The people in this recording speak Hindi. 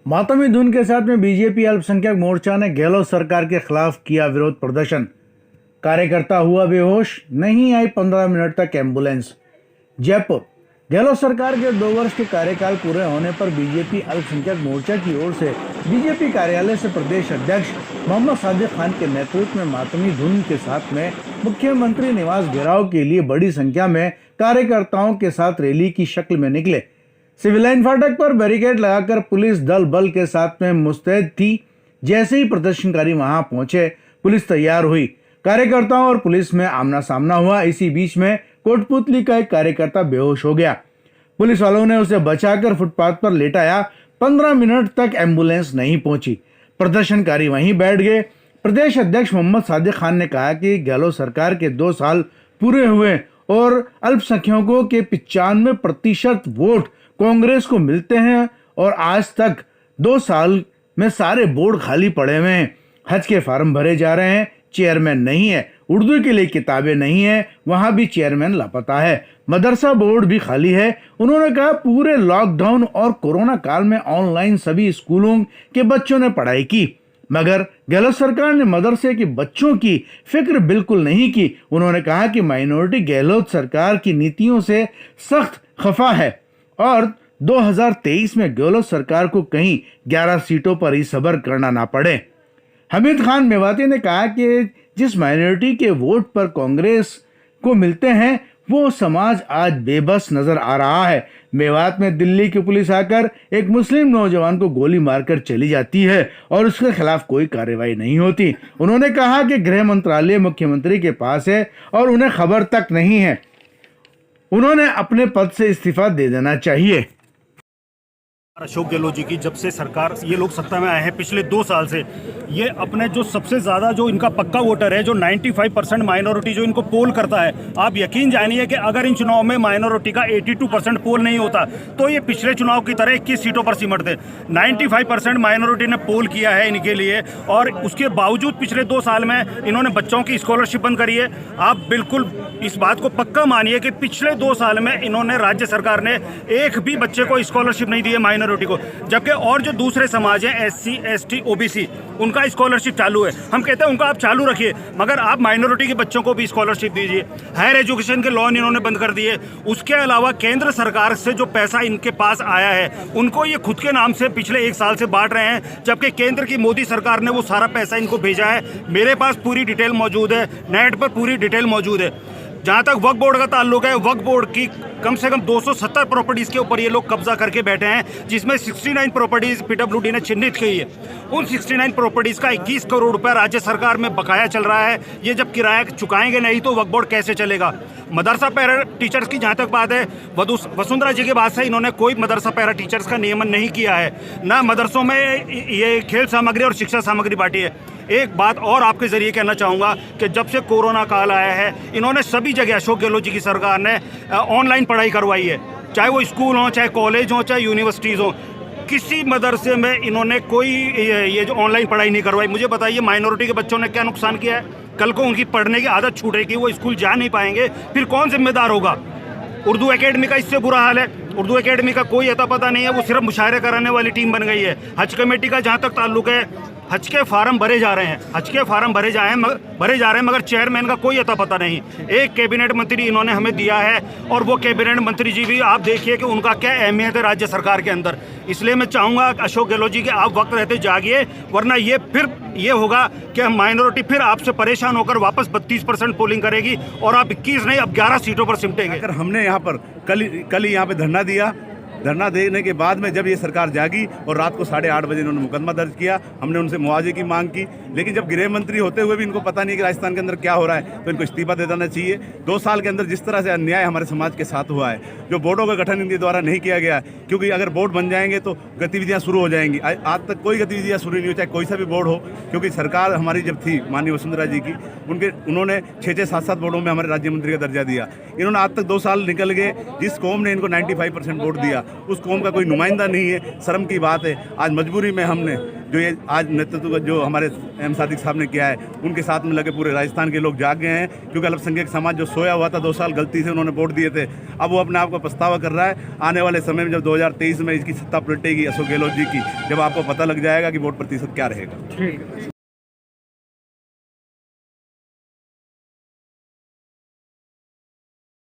मातमी धुन के साथ में बीजेपी अल्पसंख्यक मोर्चा ने गहलोत सरकार के खिलाफ किया विरोध प्रदर्शन। कार्यकर्ता हुआ बेहोश, नहीं आई 15 मिनट तक एम्बुलेंस। जयपुर। गहलोत सरकार के 2 वर्ष के कार्यकाल पूरे होने पर बीजेपी अल्पसंख्यक मोर्चा की ओर से बीजेपी कार्यालय से प्रदेश अध्यक्ष मोहम्मद सादिक खान के नेतृत्व में मातमी धुन के साथ में मुख्यमंत्री निवास घेराव के लिए बड़ी संख्या में कार्यकर्ताओं के साथ रैली की शक्ल में निकले। सिविल लाइन फाटक पर बैरिकेड लगाकर पुलिस दल बल के साथ में मुस्तैद थी। जैसे ही प्रदर्शनकारी वहां पहुंचे, पुलिस तैयार हुई। कार्यकर्ताओं और पुलिस में आमना सामना हुआ। इसी बीच में कोटपुतली का एक कार्यकर्ता बेहोश हो गया। पुलिस वालों ने उसे बचाकर फुटपाथ पर लेटाया। 15 मिनट तक एम्बुलेंस नहीं पहुंची। प्रदर्शनकारी वहीं बैठ गए। प्रदेश अध्यक्ष मोहम्मद सादिक खान ने कहा कि गहलोत सरकार के 2 साल पूरे हुए और अल्पसंख्यकों के 95% वोट कांग्रेस को मिलते हैं और आज तक 2 साल में सारे बोर्ड खाली पड़े हुए हैं। हज के फार्म भरे जा रहे हैं, चेयरमैन नहीं है। उर्दू के लिए किताबें नहीं है, वहां भी चेयरमैन लापता है। मदरसा बोर्ड भी खाली है। उन्होंने कहा पूरे लॉकडाउन और कोरोना काल में ऑनलाइन सभी स्कूलों के बच्चों ने पढ़ाई की, मगर गहलोत सरकार ने मदरसे के बच्चों की फिक्र बिल्कुल नहीं की। उन्होंने कहा कि माइनॉरिटी गहलोत सरकार की नीतियों से सख्त खफा है और 2023 में गहलोत सरकार को कहीं 11 सीटों पर ही सब्र करना ना पड़े। हमीद खान मेवाती ने कहा कि जिस माइनॉरिटी के वोट पर कांग्रेस को मिलते हैं वो समाज आज बेबस नजर आ रहा है। मेवात में दिल्ली की पुलिस आकर एक मुस्लिम नौजवान को गोली मारकर चली जाती है और उसके खिलाफ कोई कार्रवाई नहीं होती। उन्होंने कहा कि गृह मंत्रालय मुख्यमंत्री के पास है और उन्हें खबर तक नहीं है। उन्होंने अपने पद से इस्तीफा दे देना चाहिए। अशोक गहलोत जी की जब से सरकार ये लोग सत्ता में आए हैं पिछले 2 साल से, ये अपने जो सबसे ज़्यादा जो इनका पक्का वोटर है, जो 95% माइनॉरिटी जो इनको पोल करता है, आप यकीन जानिए कि अगर इन चुनाव में माइनॉरिटी का 82% पोल नहीं होता तो ये पिछले चुनाव की तरह 21 सीटों पर सिमटते। 95% माइनॉरिटी ने पोल किया है इनके लिए और उसके बावजूद पिछले 2 साल में इन्होंने बच्चों की स्कॉलरशिप बंद करी है। आप बिल्कुल इस बात को पक्का मानिए कि पिछले 2 साल में इन्होंने राज्य सरकार ने एक भी बच्चे को स्कॉलरशिप नहीं दी है माइनॉरिटी को, जबकि और जो दूसरे समाज हैं SC ST OBC उनका स्कॉलरशिप चालू है। हम कहते हैं उनका आप चालू रखिए, मगर आप माइनॉरिटी के बच्चों को भी स्कॉलरशिप दीजिए। हायर एजुकेशन के लोन इन्होंने बंद कर दिए। उसके अलावा केंद्र सरकार से जो पैसा इनके पास आया है उनको ये खुद के नाम से पिछले 1 साल से बांट रहे हैं, जबकि केंद्र की मोदी सरकार ने वो सारा पैसा इनको भेजा है। मेरे पास पूरी डिटेल मौजूद है, नेट पर पूरी डिटेल मौजूद है। जहाँ तक वक्फ बोर्ड का ताल्लुक है, वक्फ बोर्ड की कम से कम 270 प्रॉपर्टीज़ के ऊपर ये लोग कब्जा करके बैठे हैं, जिसमें 69 प्रॉपर्टीज़ PWD ने चिन्हित की है। उन 69 प्रॉपर्टीज़ का 21 करोड़ रुपया राज्य सरकार में बकाया चल रहा है। ये जब किराया चुकाएंगे नहीं तो वक्फ बोर्ड कैसे चलेगा। मदरसा पैरा टीचर्स की जहाँ तक बात है, वसुंधरा जी के बाद से इन्होंने कोई मदरसा पैरा टीचर्स का नियमन नहीं किया है, ना मदरसों में ये खेल सामग्री और शिक्षा सामग्री बांटी है। एक बात और आपके जरिए कहना चाहूँगा कि जब से कोरोना काल आया है, इन्होंने सभी जगह अशोक गहलोत जी की सरकार ने ऑनलाइन पढ़ाई करवाई है, चाहे वो स्कूल हो, चाहे कॉलेज हो, चाहे यूनिवर्सिटीज़ हो। किसी मदरसे में इन्होंने कोई ये जो ऑनलाइन पढ़ाई नहीं करवाई। मुझे बताइए माइनॉरिटी के बच्चों ने क्या नुकसान किया है? कल को उनकी पढ़ने की आदत छूटेगी, वो स्कूल जा नहीं पाएंगे, फिर कौन जिम्मेदार होगा? उर्दू एकेडमी का इससे बुरा हाल है। उर्दू एकेडमी का कोई अता पता नहीं है, वो सिर्फ मुशायरे कराने वाली टीम बन गई है। हज कमेटी का जहाँ तक ताल्लुक है, हज के फार्म भरे जा रहे हैं, हज के फार्म भरे जा रहे हैं, मगर चेयरमैन का कोई अता पता नहीं। एक कैबिनेट मंत्री इन्होंने हमें दिया है और वो कैबिनेट मंत्री जी भी आप देखिए कि उनका क्या अहमियत है राज्य सरकार के अंदर। इसलिए मैं चाहूँगा अशोक गहलोत जी के आप वक्त रहते जागिए, वरना ये होगा कि माइनॉरिटी फिर आपसे परेशान होकर वापस 32% पोलिंग करेगी और आप 21 नहीं अब 11 सीटों पर सिमटेंगे। अगर हमने यहाँ पर कल ही यहाँ पे धरना दिया, धरना देने के बाद में जब ये सरकार जागी और रात को 8:30 बजे इन्होंने मुकदमा दर्ज किया, हमने उनसे मुआवजे की मांग की, लेकिन जब गृह मंत्री होते हुए भी इनको पता नहीं कि राजस्थान के अंदर क्या हो रहा है, तो इनको इस्तीफा दे देना चाहिए। 2 साल के अंदर जिस तरह से अन्याय हमारे समाज के साथ हुआ है, जो बोर्डों का गठन इनके द्वारा नहीं किया गया, क्योंकि अगर बोर्ड बन जाएंगे तो गतिविधियाँ शुरू हो जाएंगी। आज तक कोई गतिविधियाँ शुरू नहीं हो, चाहे कोई सा भी बोर्ड हो, क्योंकि सरकार हमारी जब थी माननीय वसुंधरा जी की, उन्होंने 6-6, 7-7 बोर्डों में हमारे राज्य मंत्री का दर्जा दिया। इन्होंने आज तक 2 साल निकल गए, जिस कौम ने इनको 95% वोट दिया उस कौम का कोई नुमाइंदा नहीं है। शर्म की बात है। आज मजबूरी में हमने जो ये आज नेतृत्व जो हमारे एम सादिक साहब ने किया है, उनके साथ में लगे पूरे राजस्थान के लोग जाग गए हैं। क्योंकि अल्पसंख्यक समाज जो सोया हुआ था 2 साल गलती से उन्होंने वोट दिए थे, अब वो अपने आप को पछतावा कर रहा है। आने वाले समय में जब 2023 में इसकी सत्ता पलटेगी अशोक गहलोत जी की, जब आपको पता लग जाएगा कि वोट प्रतिशत क्या रहेगा। ठीक है।